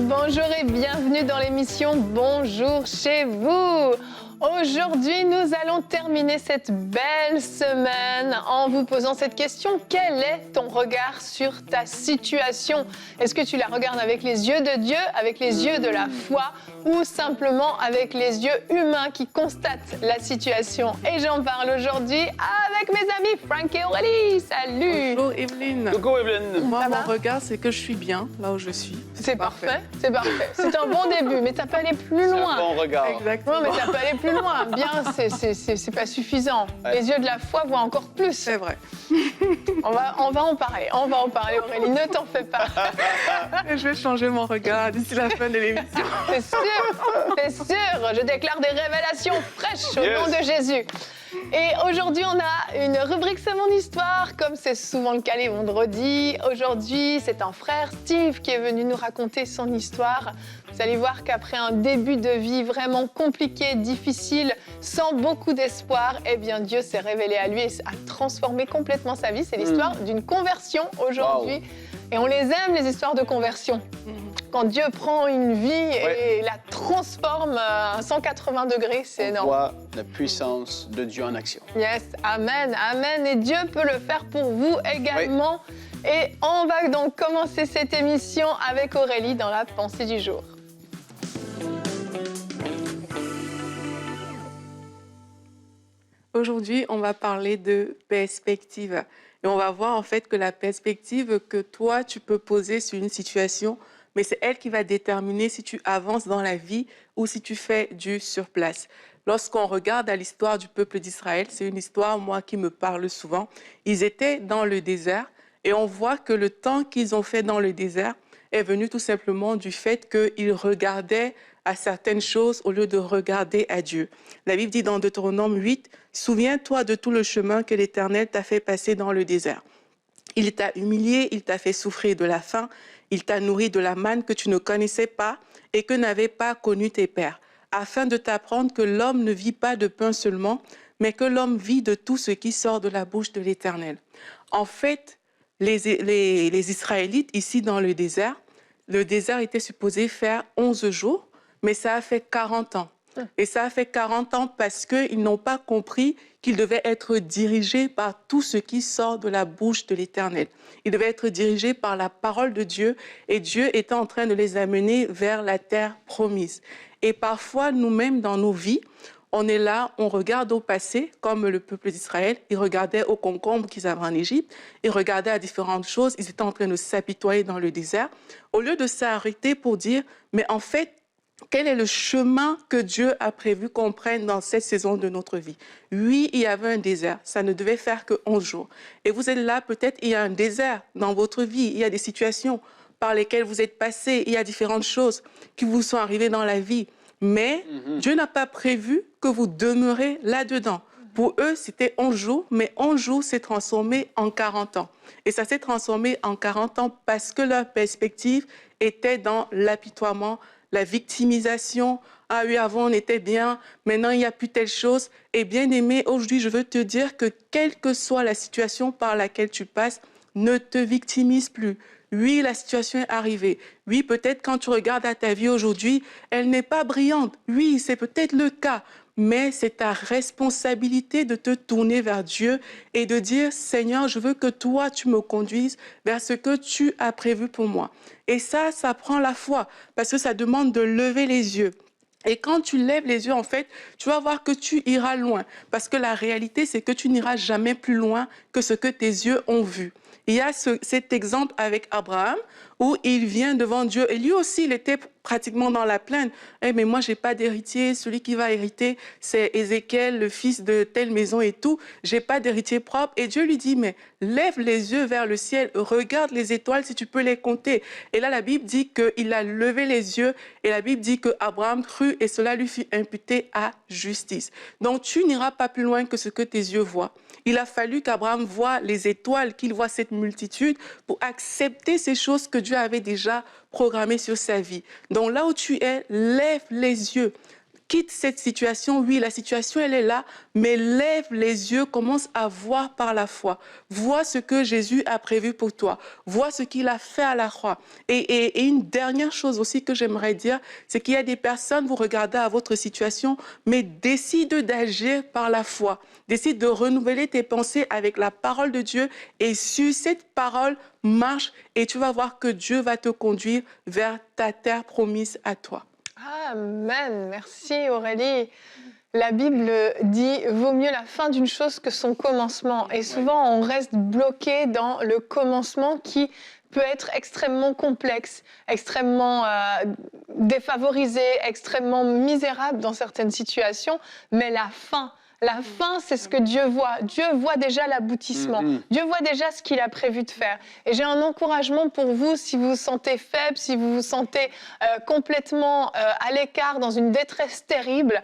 Bonjour et bienvenue dans l'émission Bonjour chez vous. Aujourd'hui, nous allons terminer cette belle semaine en vous posant cette question. Quel est ton regard sur ta situation? Est-ce que tu la regardes avec les yeux de Dieu, avec les yeux de la foi ou simplement avec les yeux humains qui constatent la situation? Et j'en parle aujourd'hui avec mes amis Franck et Aurélie. Salut! Bonjour Evelyne. Coucou Evelyne. Moi, Ça mon va? regard, c'est que je suis bien là où je suis. C'est parfait, c'est parfait. C'est un bon début, mais ça peut aller plus C'est loin. un bon regard. Exactement. Non, mais ça peut aller plus loin. Bien, c'est pas suffisant. Ouais. Les yeux de la foi voient encore plus. C'est vrai. On va en parler. On va en parler, Aurélie. Ne t'en fais pas. Je vais changer mon regard d'ici la fin de l'émission. C'est sûr, c'est sûr. Je déclare des révélations fraîches au nom de Jésus. Et aujourd'hui, on a une rubrique C'est mon histoire, comme c'est souvent le cas les vendredis. Aujourd'hui, c'est un frère, Steve, qui est venu nous raconter son histoire. Vous allez voir qu'après un début de vie vraiment compliqué, difficile, sans beaucoup d'espoir, eh bien Dieu s'est révélé à lui et a transformé complètement sa vie. C'est l'histoire d'une conversion aujourd'hui. Wow. Et on les aime, les histoires de conversion. Quand Dieu prend une vie et la transforme à 180 degrés, c'est On énorme. voit la puissance de Dieu en action. Yes, amen, amen. Et Dieu peut le faire pour vous également. Et on va donc commencer cette émission avec Aurélie dans la pensée du jour. Aujourd'hui, on va parler de perspective. Et on va voir en fait que la perspective que toi, tu peux poser sur une situation, mais c'est elle qui va déterminer si tu avances dans la vie ou si tu fais du surplace. Lorsqu'on regarde à l'histoire du peuple d'Israël, c'est une histoire, moi, qui me parle souvent. Ils étaient dans le désert et on voit que le temps qu'ils ont fait dans le désert est venu tout simplement du fait qu'ils regardaient à certaines choses au lieu de regarder à Dieu. La Bible dit dans Deutéronome 8, « Souviens-toi de tout le chemin que l'Éternel t'a fait passer dans le désert. Il t'a humilié, il t'a fait souffrir de la faim, il t'a nourri de la manne que tu ne connaissais pas et que n'avaient pas connu tes pères, afin de t'apprendre que l'homme ne vit pas de pain seulement, mais que l'homme vit de tout ce qui sort de la bouche de l'Éternel. » En fait, les Israélites, ici dans le désert était supposé faire 11 jours, mais ça a fait 40 ans. Et ça a fait 40 ans parce qu'ils n'ont pas compris qu'ils devaient être dirigés par tout ce qui sort de la bouche de l'Éternel. Ils devaient être dirigés par la parole de Dieu et Dieu était en train de les amener vers la terre promise. Et parfois, nous-mêmes, dans nos vies, on est là, on regarde au passé, comme le peuple d'Israël, ils regardaient aux concombres qu'ils avaient en Égypte, ils regardaient à différentes choses, ils étaient en train de s'apitoyer dans le désert, au lieu de s'arrêter pour dire, mais en fait, quel est le chemin que Dieu a prévu qu'on prenne dans cette saison de notre vie? Oui, il y avait un désert. Ça ne devait faire que 11 jours. Et vous êtes là, peut-être, il y a un désert dans votre vie. Il y a des situations par lesquelles vous êtes passé. Il y a différentes choses qui vous sont arrivées dans la vie. Mais Dieu n'a pas prévu que vous demeurez là-dedans. Pour eux, c'était 11 jours, mais 11 jours s'est transformé en 40 ans. Et ça s'est transformé en 40 ans parce que leur perspective était dans l'apitoiement, la victimisation. Ah oui, avant on était bien, maintenant il n'y a plus telle chose. Et bien aimé, aujourd'hui je veux te dire que quelle que soit la situation par laquelle tu passes, ne te victimise plus. Oui, la situation est arrivée. Oui, peut-être quand tu regardes à ta vie aujourd'hui, elle n'est pas brillante. Oui, c'est peut-être le cas. Mais c'est ta responsabilité de te tourner vers Dieu et de dire, Seigneur, je veux que toi, tu me conduises vers ce que tu as prévu pour moi. Et ça prend la foi parce que ça demande de lever les yeux. Et quand tu lèves les yeux, en fait, tu vas voir que tu iras loin. Parce que la réalité, c'est que tu n'iras jamais plus loin que ce que tes yeux ont vu. Il y a cet exemple avec Abraham où il vient devant Dieu. Et lui aussi, il était pratiquement dans la plaine. Eh, mais moi, je n'ai pas d'héritier. Celui qui va hériter, c'est Ézéchiel, le fils de telle maison et tout. Je n'ai pas d'héritier propre. Et Dieu lui dit, mais lève les yeux vers le ciel, regarde les étoiles si tu peux les compter. Et là, la Bible dit qu'il a levé les yeux. Et la Bible dit qu'Abraham crut et cela lui fut imputé à justice. Donc, tu n'iras pas plus loin que ce que tes yeux voient. Il a fallu qu'Abraham voie les étoiles, qu'il voie cette multitude pour accepter ces choses que Dieu avait déjà programmées sur sa vie. Donc là où tu es, lève les yeux. quitte cette situation. Oui, la situation, elle est là, mais lève les yeux, commence à voir par la foi. Vois ce que Jésus a prévu pour toi. Vois ce qu'il a fait à la croix. Et une dernière chose aussi que j'aimerais dire, c'est qu'il y a des personnes, vous regardez à votre situation, mais décide d'agir par la foi. Décide de renouveler tes pensées avec la parole de Dieu et sur cette parole, marche et tu vas voir que Dieu va te conduire vers ta terre promise à toi. Amen. Merci Aurélie. La Bible dit « vaut mieux la fin d'une chose que son commencement ». Et souvent, on reste bloqué dans le commencement qui peut être extrêmement complexe, extrêmement défavorisé, extrêmement misérable dans certaines situations, mais la fin, c'est ce que Dieu voit. Dieu voit déjà l'aboutissement. Dieu voit déjà ce qu'il a prévu de faire. Et j'ai un encouragement pour vous si vous vous sentez faible, si vous vous sentez complètement à l'écart, dans une détresse terrible.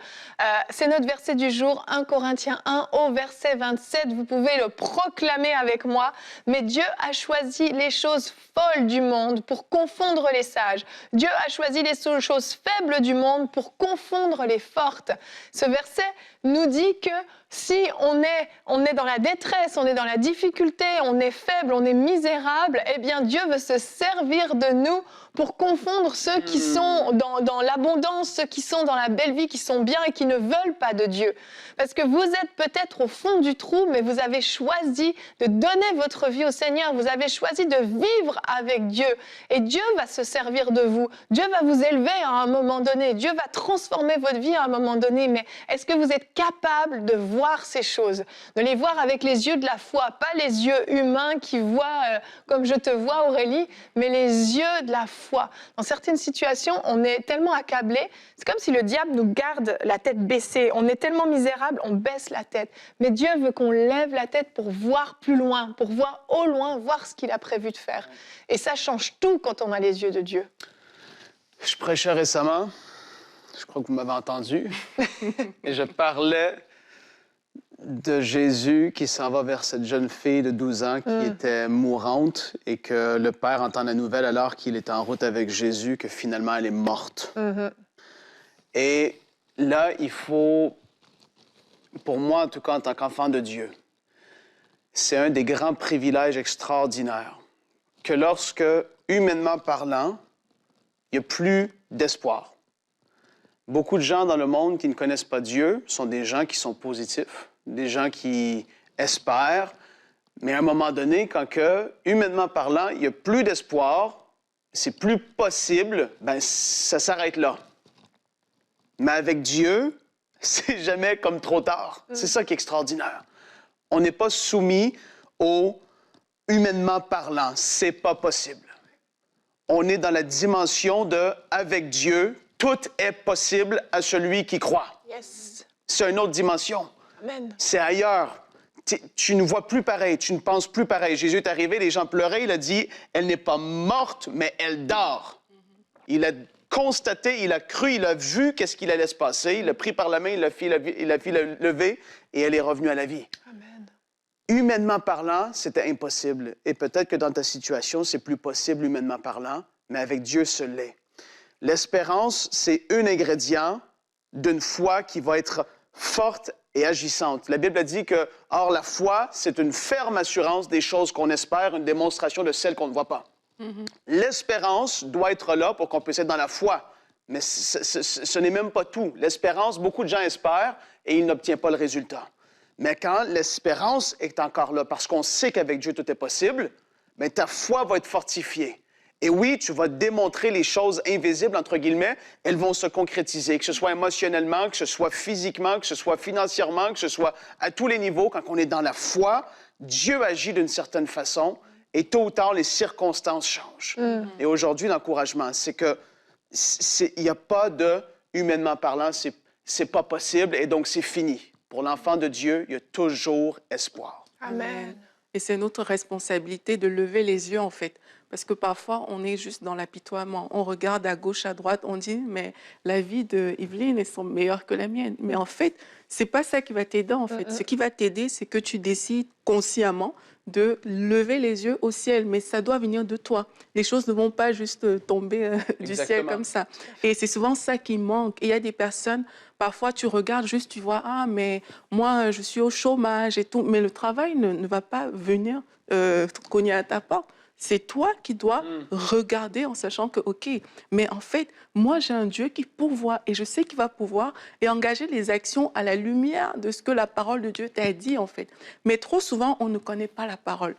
C'est notre verset du jour, 1 Corinthiens 1, au verset 27. Vous pouvez le proclamer avec moi. Mais Dieu a choisi les choses folles du monde pour confondre les sages. Dieu a choisi les choses faibles du monde pour confondre les fortes. Ce verset nous dit que si on est dans la détresse, on est dans la difficulté, on est faible, on est misérable, eh bien Dieu veut se servir de nous pour confondre ceux qui sont dans l'abondance, ceux qui sont dans la belle vie, qui sont bien et qui ne veulent pas de Dieu. Parce que vous êtes peut-être au fond du trou, mais vous avez choisi de donner votre vie au Seigneur. Vous avez choisi de vivre avec Dieu. Et Dieu va se servir de vous. Dieu va vous élever à un moment donné. Dieu va transformer votre vie à un moment donné. Mais est-ce que vous êtes capable de voir ces choses, de les voir avec les yeux de la foi, pas les yeux humains qui voient comme je te vois Aurélie, mais les yeux de la foi. Dans certaines situations, on est tellement accablé, c'est comme si le diable nous garde la tête baissée. On est tellement misérable, on baisse la tête. Mais Dieu veut qu'on lève la tête pour voir plus loin, pour voir au loin, voir ce qu'il a prévu de faire. Et ça change tout quand on a les yeux de Dieu. Je prêchais récemment, je crois que vous m'avez entendu, et je parlais de Jésus qui s'en va vers cette jeune fille de 12 ans qui était mourante et que le père entend la nouvelle alors qu'il est en route avec Jésus que finalement elle est morte. Et là, il faut, pour moi en tout cas en tant qu'enfant de Dieu, c'est un des grands privilèges extraordinaires que lorsque, humainement parlant, il n'y a plus d'espoir. Beaucoup de gens dans le monde qui ne connaissent pas Dieu sont des gens qui sont positifs, des gens qui espèrent, mais à un moment donné, quand que, humainement parlant, il n'y a plus d'espoir, c'est plus possible, ben ça s'arrête là. Mais avec Dieu, c'est jamais comme trop tard. C'est ça qui est extraordinaire. On n'est pas soumis au humainement parlant, c'est pas possible. On est dans la dimension de avec Dieu, tout est possible à celui qui croit. Yes. C'est une autre dimension. Amen. C'est ailleurs. Tu ne vois plus pareil, tu ne penses plus pareil. Jésus est arrivé, les gens pleuraient, il a dit, elle n'est pas morte, mais elle dort. Il a constaté, il a cru, il a vu qu'est-ce qu'il allait se passer, il l'a pris par la main, il l'a fait lever et elle est revenue à la vie. Amen. Humainement parlant, c'était impossible. Et peut-être que dans ta situation, c'est plus possible humainement parlant, mais avec Dieu, ce l'est. L'espérance, c'est un ingrédient d'une foi qui va être forte et agissante. La Bible a dit que, or, la foi, c'est une ferme assurance des choses qu'on espère, une démonstration de celles qu'on ne voit pas. L'espérance doit être là pour qu'on puisse être dans la foi. Mais ce n'est même pas tout. L'espérance, beaucoup de gens espèrent et ils n'obtiennent pas le résultat. Mais quand l'espérance est encore là, parce qu'on sait qu'avec Dieu, tout est possible, bien, ta foi va être fortifiée. Et oui, tu vas démontrer les choses invisibles, entre guillemets, elles vont se concrétiser, que ce soit émotionnellement, que ce soit physiquement, que ce soit financièrement, que ce soit à tous les niveaux. Quand on est dans la foi, Dieu agit d'une certaine façon et tôt ou tard, les circonstances changent. Et aujourd'hui, l'encouragement, c'est que il n'y a pas de, humainement parlant, c'est pas possible et donc c'est fini. Pour l'enfant de Dieu, il y a toujours espoir. Amen. Et c'est notre responsabilité de lever les yeux, en fait, Parce que parfois, on est juste dans l'apitoiement. On regarde à gauche, à droite, on dit, mais la vie de Evelyne est meilleure que la mienne. Mais en fait, c'est pas ça qui va t'aider, en fait. Ce qui va t'aider, c'est que tu décides consciemment de lever les yeux au ciel, mais ça doit venir de toi. Les choses ne vont pas juste tomber du ciel comme ça. Et c'est souvent ça qui manque. Et il y a des personnes, parfois tu regardes juste, tu vois, ah, mais moi, je suis au chômage et tout, mais le travail ne va pas venir cogner à ta porte. C'est toi qui dois regarder en sachant que, OK, mais en fait, moi, j'ai un Dieu qui pourvoit et je sais qu'il va pouvoir et engager les actions à la lumière de ce que la parole de Dieu t'a dit, en fait. Mais trop souvent, on ne connaît pas la parole.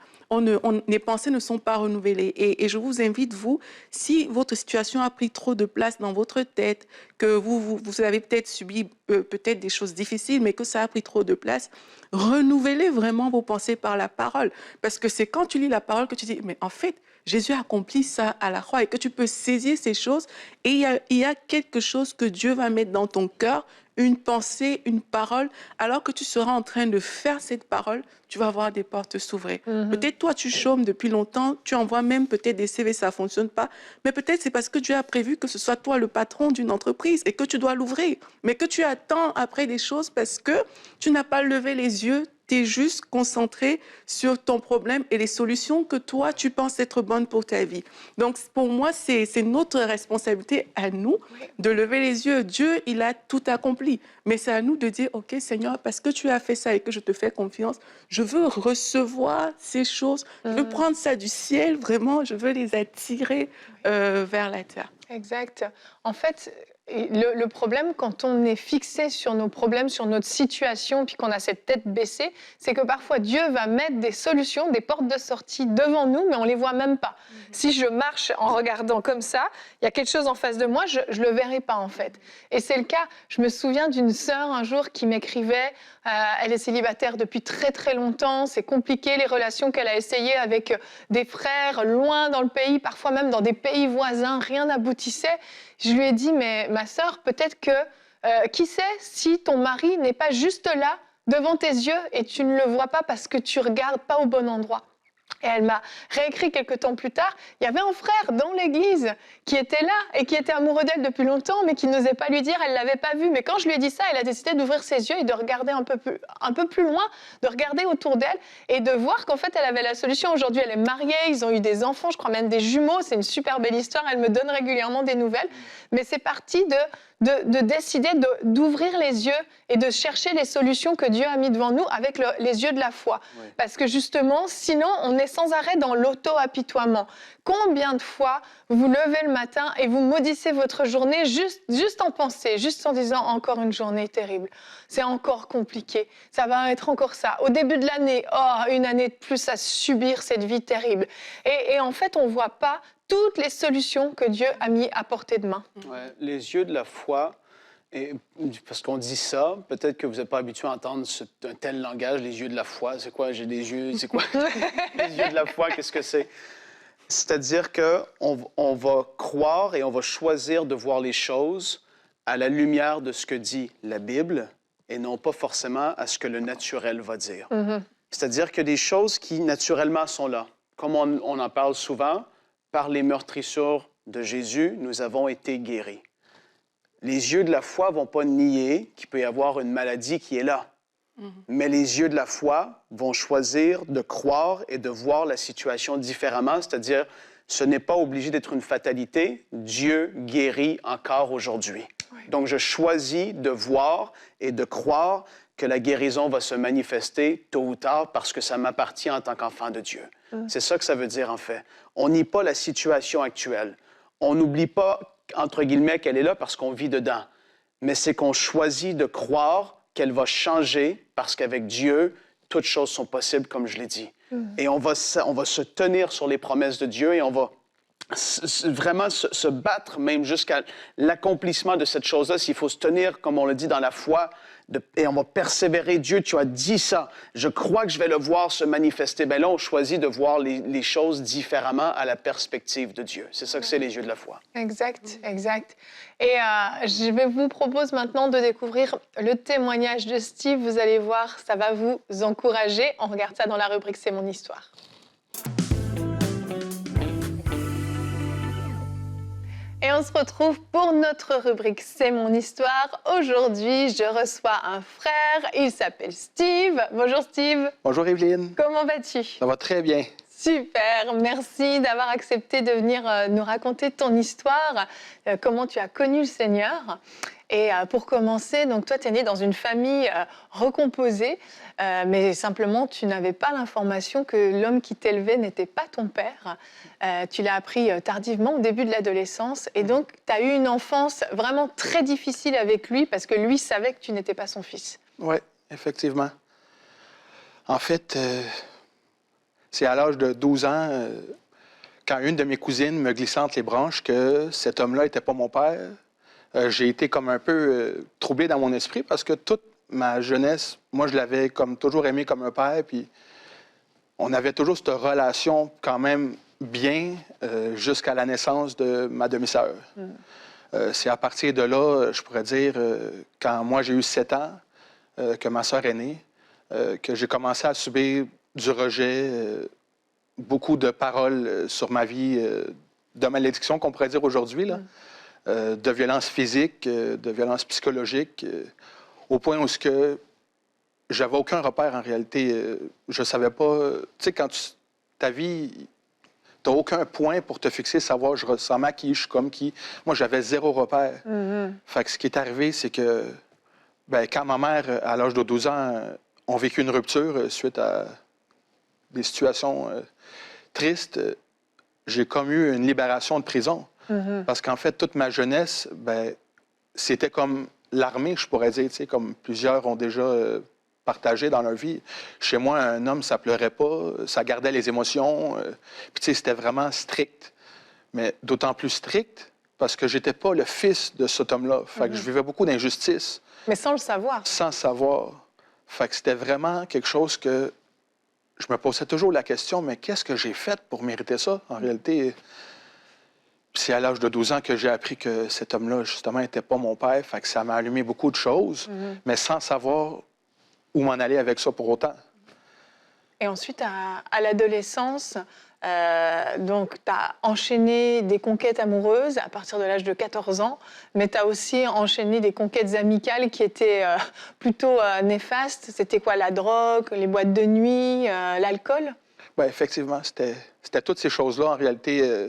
Les pensées ne sont pas renouvelées. Et je vous invite, vous, si votre situation a pris trop de place dans votre tête, que vous avez peut-être subi peut-être des choses difficiles, mais que ça a pris trop de place, renouvelez vraiment vos pensées par la parole. Parce que c'est quand tu lis la parole que tu dis, mais en fait, Jésus a accompli ça à la croix et que tu peux saisir ces choses. Et il y a quelque chose que Dieu va mettre dans ton cœur, une pensée, une parole. Alors que tu seras en train de faire cette parole, tu vas voir des portes s'ouvrir. Peut-être toi, tu chômes depuis longtemps, tu envoies même peut-être des CV, ça ne fonctionne pas. Mais peut-être c'est parce que Dieu a prévu que ce soit toi le patron d'une entreprise et que tu dois l'ouvrir. Mais que tu attends après des choses parce que tu n'as pas levé les yeux. Tu es juste concentré sur ton problème et les solutions que toi, tu penses être bonnes pour ta vie. Donc, pour moi, c'est notre responsabilité à nous de lever les yeux. Dieu, il a tout accompli. Mais c'est à nous de dire, OK, Seigneur, parce que tu as fait ça et que je te fais confiance, je veux recevoir ces choses. Je veux prendre ça du ciel, vraiment, je veux les attirer vers la terre. Exact. En fait, le problème, quand on est fixé sur nos problèmes, sur notre situation, puis qu'on a cette tête baissée, c'est que parfois Dieu va mettre des solutions, des portes de sortie devant nous, mais on ne les voit même pas. Si je marche en regardant comme ça, il y a quelque chose en face de moi, je ne le verrai pas en fait. Et c'est le cas. Je me souviens d'une sœur un jour qui m'écrivait, elle est célibataire depuis très très longtemps, c'est compliqué les relations qu'elle a essayées avec des frères loin dans le pays, parfois même dans des pays voisins, rien n'aboutissait. Je lui ai dit, mais ma sœur, peut-être que, qui sait, si ton mari n'est pas juste là, devant tes yeux, et tu ne le vois pas parce que tu ne regardes pas au bon endroit. Et elle m'a réécrit quelques temps plus tard, il y avait un frère dans l'église qui était là et qui était amoureux d'elle depuis longtemps, mais qui n'osait pas lui dire, elle ne l'avait pas vu. Mais quand je lui ai dit ça, elle a décidé d'ouvrir ses yeux et de regarder un peu plus loin, de regarder autour d'elle et de voir qu'en fait, elle avait la solution. Aujourd'hui, elle est mariée, ils ont eu des enfants, je crois même des jumeaux. C'est une super belle histoire, elle me donne régulièrement des nouvelles. Mais c'est parti de décider d'ouvrir les yeux et de chercher les solutions que Dieu a mis devant nous avec les yeux de la foi. Oui. Parce que justement, sinon, on est sans arrêt dans l'auto-apitoiement. Combien de fois vous levez le matin et vous maudissez votre journée juste en pensée, juste en disant « encore une journée terrible, c'est encore compliqué, ça va être encore ça. Au début de l'année, oh, une année de plus à subir cette vie terrible. » Et en fait, on ne voit pas toutes les solutions que Dieu a mis à portée de main. Ouais, les yeux de la foi, et parce qu'on dit ça, peut-être que vous n'êtes pas habitué à entendre un tel langage, les yeux de la foi. C'est quoi? J'ai des yeux, c'est quoi? Les yeux de la foi, qu'est-ce que c'est? C'est-à-dire qu'on va croire et on va choisir de voir les choses à la lumière de ce que dit la Bible et non pas forcément à ce que le naturel va dire. C'est-à-dire que des choses qui naturellement sont là, comme on en parle souvent, par les meurtrissures de Jésus, nous avons été guéris. Les yeux de la foi ne vont pas nier qu'il peut y avoir une maladie qui est là. Mais les yeux de la foi vont choisir de croire et de voir la situation différemment, c'est-à-dire, ce n'est pas obligé d'être une fatalité. Dieu guérit encore aujourd'hui. Oui. Donc, je choisis de voir et de croire que la guérison va se manifester tôt ou tard parce que ça m'appartient en tant qu'enfant de Dieu. C'est ça que ça veut dire, en fait. On nie pas la situation actuelle. On n'oublie pas, entre guillemets, qu'elle est là parce qu'on vit dedans. Mais c'est qu'on choisit de croire qu'elle va changer parce qu'avec Dieu, toutes choses sont possibles, comme je l'ai dit. Et on va se tenir sur les promesses de Dieu et on va vraiment se battre même jusqu'à l'accomplissement de cette chose-là. S'il faut se tenir, comme on le dit dans la foi, et on va persévérer. Dieu, tu as dit ça. Je crois que je vais le voir se manifester. Bien là, on choisit de voir les choses différemment à la perspective de Dieu. C'est ça que c'est les yeux de la foi. Exact, exact. Et je vous propose maintenant de découvrir le témoignage de Steve. Vous allez voir, ça va vous encourager. On regarde ça dans la rubrique « C'est mon histoire ». Et on se retrouve pour notre rubrique C'est mon histoire. Aujourd'hui, je reçois un frère. Il s'appelle Steve. Bonjour Steve. Bonjour Evelyne. Comment vas-tu? Ça va très bien. Super, merci d'avoir accepté de venir nous raconter ton histoire, comment tu as connu le Seigneur. Et pour commencer, donc toi, tu es né dans une famille recomposée, mais simplement, tu n'avais pas l'information que l'homme qui t'élevait n'était pas ton père. Tu l'as appris tardivement, au début de l'adolescence. Et donc, tu as eu une enfance vraiment très difficile avec lui, parce que lui savait que tu n'étais pas son fils. Oui, effectivement. En fait, c'est à l'âge de 12 ans, quand une de mes cousines me glissait entre les branches que cet homme-là n'était pas mon père. J'ai été comme un peu troublé dans mon esprit parce que toute ma jeunesse, moi, je l'avais comme toujours aimé comme un père. Puis on avait toujours cette relation quand même bien jusqu'à la naissance de ma demi-sœur. C'est à partir de là, je pourrais dire, quand moi j'ai eu 7 ans, que ma sœur est née, que j'ai commencé à subir du rejet, beaucoup de paroles sur ma vie, de malédiction qu'on pourrait dire aujourd'hui, là, de violence physique, de violence psychologique, au point où j'avais aucun repère en réalité. Je savais pas. Tu sais, quand ta vie, tu n'as aucun point pour te fixer, savoir je ressemble à qui, je suis comme qui. Moi, j'avais zéro repère. Fait que ce qui est arrivé, c'est que quand ma mère, à l'âge de 12 ans, ont vécu une rupture suite à des situations tristes, j'ai comme eu une libération de prison. Parce qu'en fait, toute ma jeunesse, c'était comme l'armée, je pourrais dire, comme plusieurs ont déjà partagé dans leur vie. Chez moi, un homme, ça pleurait pas, ça gardait les émotions. Puis c'était vraiment strict. Mais d'autant plus strict parce que j'étais pas le fils de cet homme-là. Fait que je vivais beaucoup d'injustice. Mais sans le savoir. Sans savoir. Fait que c'était vraiment quelque chose que je me posais toujours la question, mais qu'est-ce que j'ai fait pour mériter ça? En réalité, c'est à l'âge de 12 ans que j'ai appris que cet homme-là, justement, n'était pas mon père. Fait que ça m'a allumé beaucoup de choses, mais sans savoir où m'en aller avec ça pour autant. Et ensuite, à l'adolescence, donc tu as enchaîné des conquêtes amoureuses à partir de l'âge de 14 ans, mais tu as aussi enchaîné des conquêtes amicales qui étaient plutôt néfastes. C'était quoi, la drogue, les boîtes de nuit, l'alcool? Oui, effectivement, c'était toutes ces choses-là. En réalité,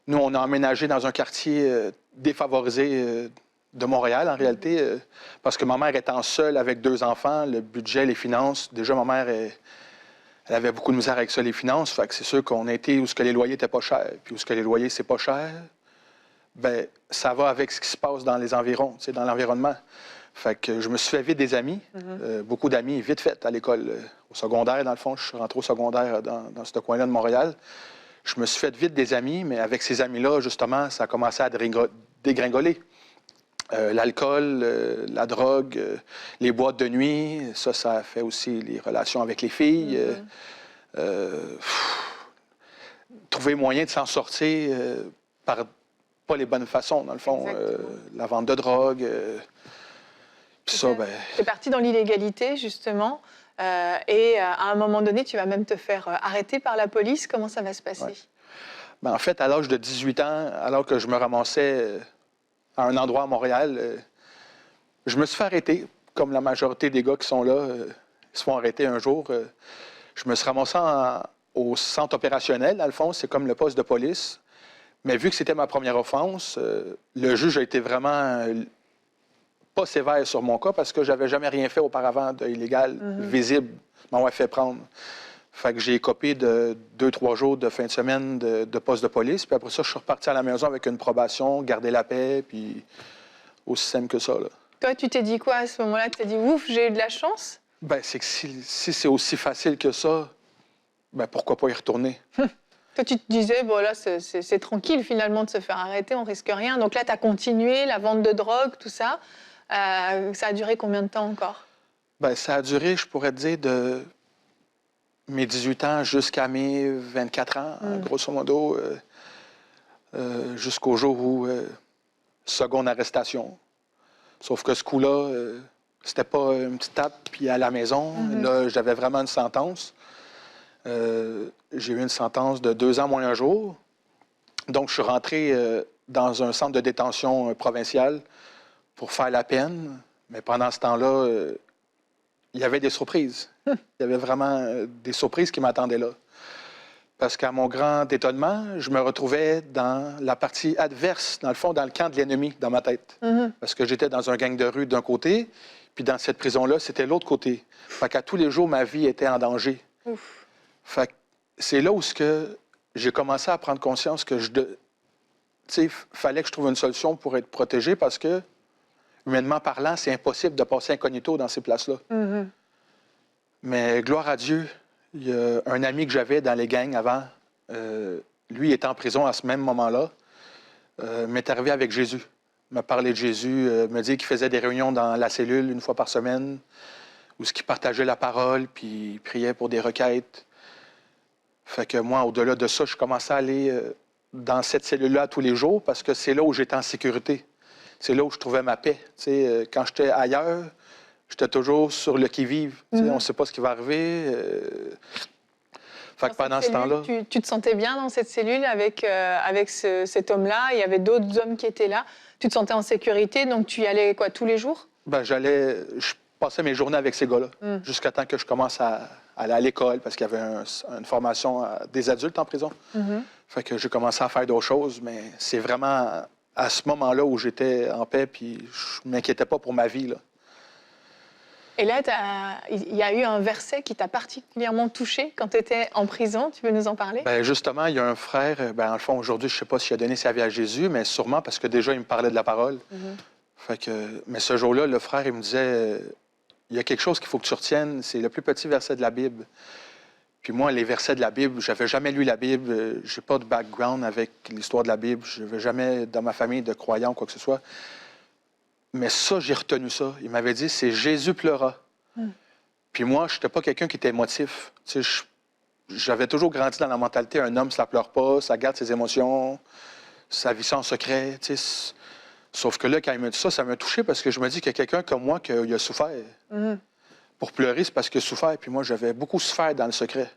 nous, on a emménagé dans un quartier défavorisé de Montréal, en réalité, parce que ma mère étant seule avec 2 enfants, le budget, les finances, déjà ma mère, elle avait beaucoup de misère avec ça, les finances. Fait que c'est sûr qu'on a été où ce que les loyers n'étaient pas chers. Puis où ce que les loyers, c'est pas cher, ça va avec ce qui se passe dans les environs, dans l'environnement. Fait que je me suis fait vite des amis, beaucoup d'amis, vite fait à l'école. Au secondaire, dans le fond, je suis rentré au secondaire dans ce coin-là de Montréal. Je me suis fait vite des amis, mais avec ces amis-là, justement, ça a commencé à dégringoler. L'alcool, la drogue, les boîtes de nuit, ça a fait aussi les relations avec les filles. Trouver moyen de s'en sortir par pas les bonnes façons, dans le fond. La vente de drogue. Puis ça, Tu es parti dans l'illégalité, justement. Et à un moment donné, tu vas même te faire arrêter par la police. Comment ça va se passer? Ouais. En fait, à l'âge de 18 ans, alors que je me ramassais à un endroit à Montréal, je me suis fait arrêter, comme la majorité des gars qui sont là se font arrêter un jour. Je me suis ramassé au centre opérationnel, dans le fond, c'est comme le poste de police. Mais vu que c'était ma première offense, le juge a été vraiment pas sévère sur mon cas parce que j'avais jamais rien fait auparavant d'illégal, visible, m'avoir fait prendre. Fait que j'ai écopé de 2-3 jours de fin de semaine de poste de police. Puis après ça, je suis reparti à la maison avec une probation, garder la paix, puis aussi simple que ça, là. Toi, tu t'es dit quoi à ce moment-là? Tu t'es dit, ouf, j'ai eu de la chance? C'est que si c'est aussi facile que ça, pourquoi pas y retourner? Toi, tu te disais, bon, là, c'est tranquille, finalement, de se faire arrêter, on risque rien. Donc là, tu as continué, la vente de drogue, tout ça. Ça a duré combien de temps encore? Ça a duré, je pourrais te dire, de mes 18 ans jusqu'à mes 24 ans, grosso modo, jusqu'au jour où seconde arrestation. Sauf que ce coup-là, c'était pas une petite tape puis à la maison. Là, j'avais vraiment une sentence. J'ai eu une sentence de 2 ans moins un jour. Donc, je suis rentré dans un centre de détention provincial pour faire la peine. Mais pendant ce temps-là, il y avait des surprises. Il y avait vraiment des surprises qui m'attendaient là. Parce qu'à mon grand étonnement, je me retrouvais dans la partie adverse, dans le fond, dans le camp de l'ennemi, dans ma tête. Parce que j'étais dans un gang de rue d'un côté, puis dans cette prison-là, c'était l'autre côté. Fait qu'à tous les jours, ma vie était en danger. Ouf. Fait que c'est là où j'ai commencé à prendre conscience que fallait que je trouve une solution pour être protégé parce que, humainement parlant, c'est impossible de passer incognito dans ces places-là. Mais gloire à Dieu, il y a un ami que j'avais dans les gangs avant, lui était en prison à ce même moment-là, m'est arrivé avec Jésus. M'a parlé de Jésus, me dit qu'il faisait des réunions dans la cellule une fois par semaine, où il partageait la parole, puis il priait pour des requêtes. Fait que moi, au-delà de ça, je commençais à aller dans cette cellule-là tous les jours parce que c'est là où j'étais en sécurité. C'est là où je trouvais ma paix. Quand j'étais ailleurs, j'étais toujours sur le qui-vive. On ne sait pas ce qui va arriver. Fait que pendant ce temps-là... Tu te sentais bien dans cette cellule avec cet homme-là? Il y avait d'autres hommes qui étaient là. Tu te sentais en sécurité, donc tu y allais quoi, tous les jours? Ben, je passais mes journées avec ces gars-là jusqu'à temps que je commence à aller à l'école parce qu'il y avait une formation des adultes en prison. Fait que j'ai commencé à faire d'autres choses, mais c'est vraiment à ce moment-là où j'étais en paix puis je m'inquiétais pas pour ma vie, là. Et là, il y a eu un verset qui t'a particulièrement touché quand tu étais en prison. Tu peux nous en parler? Bien, justement, il y a un frère, en le fond, aujourd'hui, je ne sais pas s'il a donné sa vie à Jésus, mais sûrement parce que déjà, il me parlait de la parole. Fait que, mais ce jour-là, le frère, il me disait, il y a quelque chose qu'il faut que tu retiennes, c'est le plus petit verset de la Bible. Puis moi, les versets de la Bible, j'avais jamais lu la Bible, j'ai pas de background avec l'histoire de la Bible, je n'avais jamais dans ma famille de croyants ou quoi que ce soit. Mais ça, j'ai retenu ça. Il m'avait dit, c'est Jésus pleura. Puis moi, je n'étais pas quelqu'un qui était émotif. J'avais toujours grandi dans la mentalité, un homme, ça ne pleure pas, ça garde ses émotions, ça vit ça en secret. Sauf que là, quand il m'a dit ça, ça m'a touché parce que je me dis qu'il y a quelqu'un comme moi qui a souffert. Pour pleurer, c'est parce qu'il a souffert. Puis moi, j'avais beaucoup souffert dans le secret.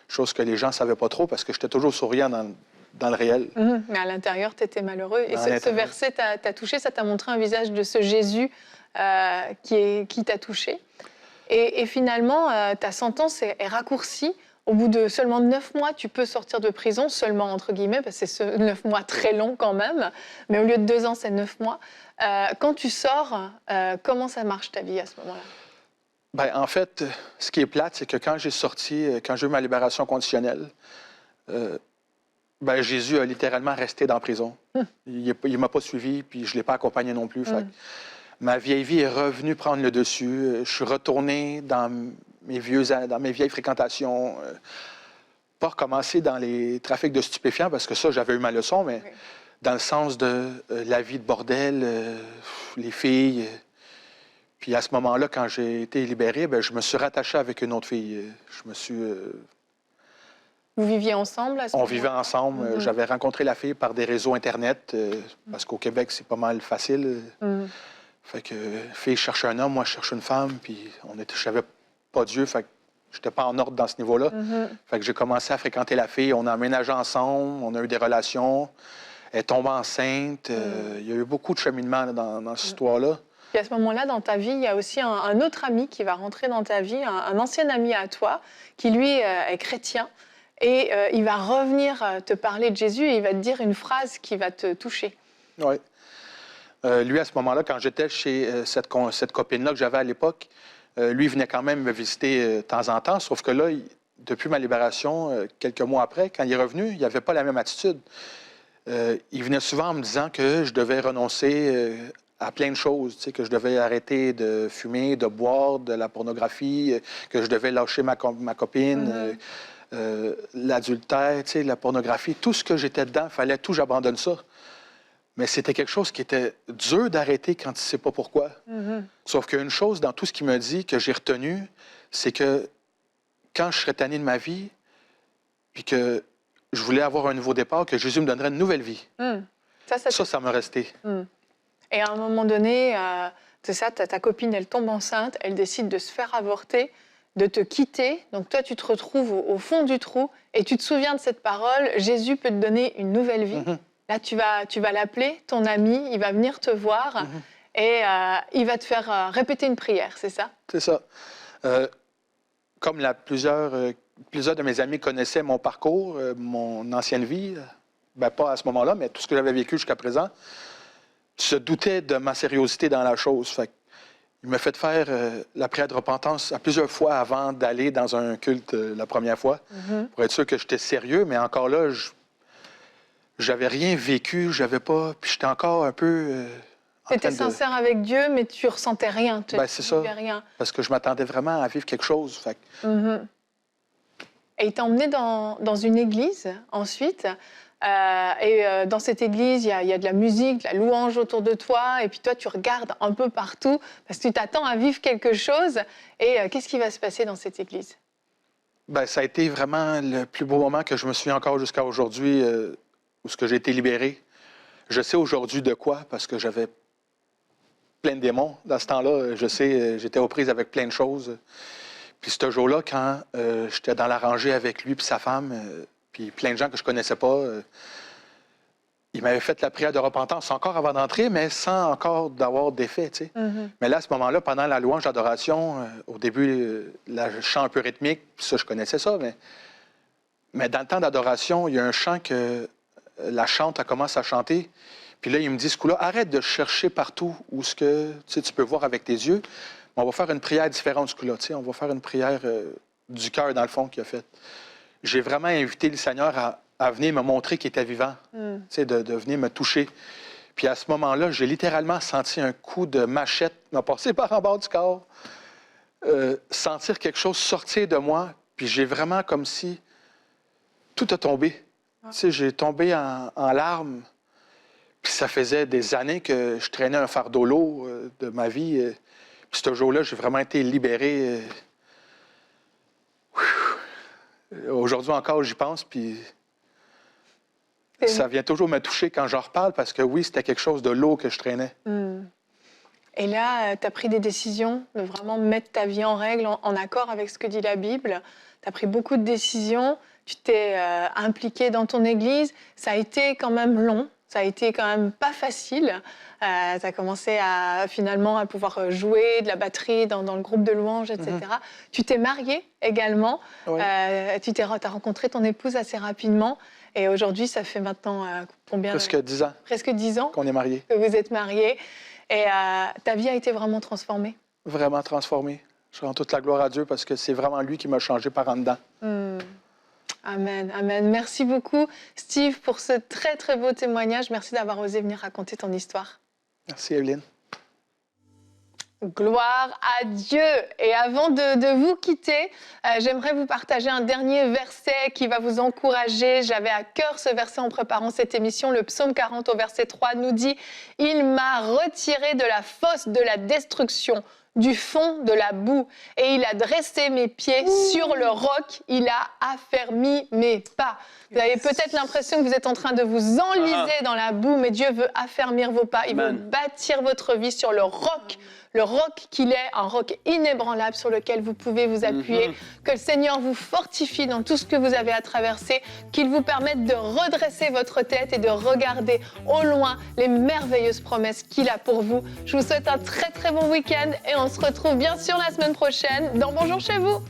Chose que les gens ne savaient pas trop parce que j'étais toujours souriant dans le réel. Mais à l'intérieur, tu étais malheureux. Et ce verset t'a touché, ça t'a montré un visage de ce Jésus qui t'a touché. Et finalement, ta sentence est raccourcie. Au bout de seulement 9 mois, tu peux sortir de prison, seulement entre guillemets, parce que c'est 9 mois très longs quand même. Mais au lieu de 2 ans, c'est 9 mois. Quand tu sors, comment ça marche ta vie à ce moment-là? Bien, en fait, ce qui est plate, c'est que quand j'ai sorti, quand j'ai eu ma libération conditionnelle, ben, Jésus a littéralement resté dans la prison. Il ne m'a pas suivi, puis je ne l'ai pas accompagné non plus. Fait ma vieille vie est revenue prendre le dessus. Je suis retourné dans mes vieilles fréquentations. Pas recommencer dans les trafics de stupéfiants, parce que ça, j'avais eu ma leçon, mais dans le sens de la vie de bordel, les filles. Puis à ce moment-là, quand j'ai été libéré, ben, je me suis rattaché avec une autre fille. Je me suis... Vous viviez ensemble à ce moment-là? On vivait ensemble. J'avais rencontré la fille par des réseaux Internet, parce qu'au Québec, c'est pas mal facile. Fait que la fille cherchait un homme, moi, je cherchais une femme, puis je savais pas Dieu, fait que j'étais pas en ordre dans ce niveau-là. Fait que j'ai commencé à fréquenter la fille, on a emménagé ensemble, on a eu des relations, elle est tombée enceinte. Il y a eu beaucoup de cheminement dans cette histoire-là. Puis à ce moment-là, dans ta vie, il y a aussi un autre ami qui va rentrer dans ta vie, un ancien ami à toi, qui lui est chrétien. Et il va revenir te parler de Jésus et il va te dire une phrase qui va te toucher. Oui. Lui, à ce moment-là, quand j'étais chez cette copine-là que j'avais à l'époque, lui, il venait quand même me visiter de temps en temps, sauf que là, depuis ma libération, quelques mois après, quand il est revenu, il n'avait pas la même attitude. Il venait souvent en me disant que je devais renoncer à plein de choses, tu sais, que je devais arrêter de fumer, de boire, de la pornographie, que je devais lâcher ma copine, l'adultère, tu sais, la pornographie, tout ce que j'étais dedans, il fallait tout, j'abandonne ça. Mais c'était quelque chose qui était dur d'arrêter quand tu ne sais pas pourquoi. Sauf qu'il y a une chose dans tout ce qu'il me dit que j'ai retenu, c'est que quand je serais tanné de ma vie, puis que je voulais avoir un nouveau départ, que Jésus me donnerait une nouvelle vie. Ça m'a resté. Et à un moment donné, c'est ça, ta copine, elle tombe enceinte, elle décide de se faire avorter, de te quitter. Donc toi, tu te retrouves au fond du trou et tu te souviens de cette parole, Jésus peut te donner une nouvelle vie. Là, tu vas l'appeler, ton ami, il va venir te voir et il va te faire répéter une prière, c'est ça? C'est ça. Comme plusieurs de mes amis connaissaient mon parcours, mon ancienne vie, pas à ce moment-là, mais tout ce que j'avais vécu jusqu'à présent, se doutaient de ma sérieuxité dans la chose. Fait il m'a fait faire la prière de repentance à plusieurs fois avant d'aller dans un culte la première fois, pour être sûr que j'étais sérieux, mais encore là, j'avais rien vécu, j'avais pas... Puis j'étais encore un peu... Tu étais sincère avec Dieu, mais tu ressentais rien, tu c'est ça, rien. Parce que je m'attendais vraiment à vivre quelque chose. Fait Et il t'a emmené dans une église, ensuite. Dans cette église, il y a de la musique, de la louange autour de toi. Et puis toi, tu regardes un peu partout parce que tu t'attends à vivre quelque chose. Et qu'est-ce qui va se passer dans cette église? Ça a été vraiment le plus beau moment que je me souviens encore jusqu'à aujourd'hui, où j'ai été libéré. Je sais aujourd'hui de quoi, parce que j'avais plein de démons. Dans ce temps-là, je sais, j'étais aux prises avec plein de choses. Puis ce jour-là, quand j'étais dans la rangée avec lui et sa femme... puis plein de gens que je connaissais pas. Ils m'avaient fait la prière de repentance encore avant d'entrer, mais sans encore d'avoir d'effet, tu sais. Mais là, à ce moment-là, pendant la louange d'adoration, au début, le chant un peu rythmique, ça, je connaissais ça, mais dans le temps d'adoration, il y a un chant que la chante, elle commence à chanter. Puis là, il me dit, ce coup-là, arrête de chercher partout où ce que tu peux voir avec tes yeux. Mais on va faire une prière différente, ce coup-là, tu sais. On va faire une prière du cœur, dans le fond, qu'il a faite. J'ai vraiment invité le Seigneur à venir me montrer qu'il était vivant, de venir me toucher. Puis à ce moment-là, j'ai littéralement senti un coup de machette me passer par en bas du corps, sentir quelque chose sortir de moi, puis j'ai vraiment comme si tout a tombé. J'ai tombé en larmes, puis ça faisait des années que je traînais un fardeau lourd de ma vie. Puis ce jour-là, j'ai vraiment été libéré. Aujourd'hui encore, j'y pense, puis ça vient toujours me toucher quand j'en reparle, parce que oui, c'était quelque chose de lourd que je traînais. Et là, tu as pris des décisions de vraiment mettre ta vie en règle, en accord avec ce que dit la Bible. Tu as pris beaucoup de décisions, tu t'es impliqué dans ton église. Ça a été quand même long, ça a été quand même pas facile. Tu as commencé finalement à pouvoir jouer de la batterie dans le groupe de louanges, etc. Tu t'es marié également. Oui. Tu as rencontré ton épouse assez rapidement. Et aujourd'hui, ça fait maintenant combien? Presque 10 ans. Presque 10 ans qu'on est mariés. Que vous êtes mariés. Et ta vie a été vraiment transformée? Vraiment transformée. Je rends toute la gloire à Dieu parce que c'est vraiment lui qui m'a changé par en dedans. Amen, amen. Merci beaucoup, Steve, pour ce très, très beau témoignage. Merci d'avoir osé venir raconter ton histoire. Merci, Evelyne. Gloire à Dieu. Et avant de vous quitter, j'aimerais vous partager un dernier verset qui va vous encourager. J'avais à cœur ce verset en préparant cette émission. Le psaume 40 au verset 3 nous dit « Il m'a retiré de la fosse de la destruction, du fond de la boue, et il a dressé mes pieds sur le roc, il a affermi mes pas. » Vous avez peut-être l'impression que vous êtes en train de vous enliser dans la boue, mais Dieu veut affermir vos pas. Il veut bâtir votre vie sur le roc qu'il est, un roc inébranlable sur lequel vous pouvez vous appuyer. Que le Seigneur vous fortifie dans tout ce que vous avez à traverser, qu'il vous permette de redresser votre tête et de regarder au loin les merveilleuses promesses qu'il a pour vous. Je vous souhaite un très très bon week-end et on se retrouve bien sûr la semaine prochaine dans Bonjour chez vous.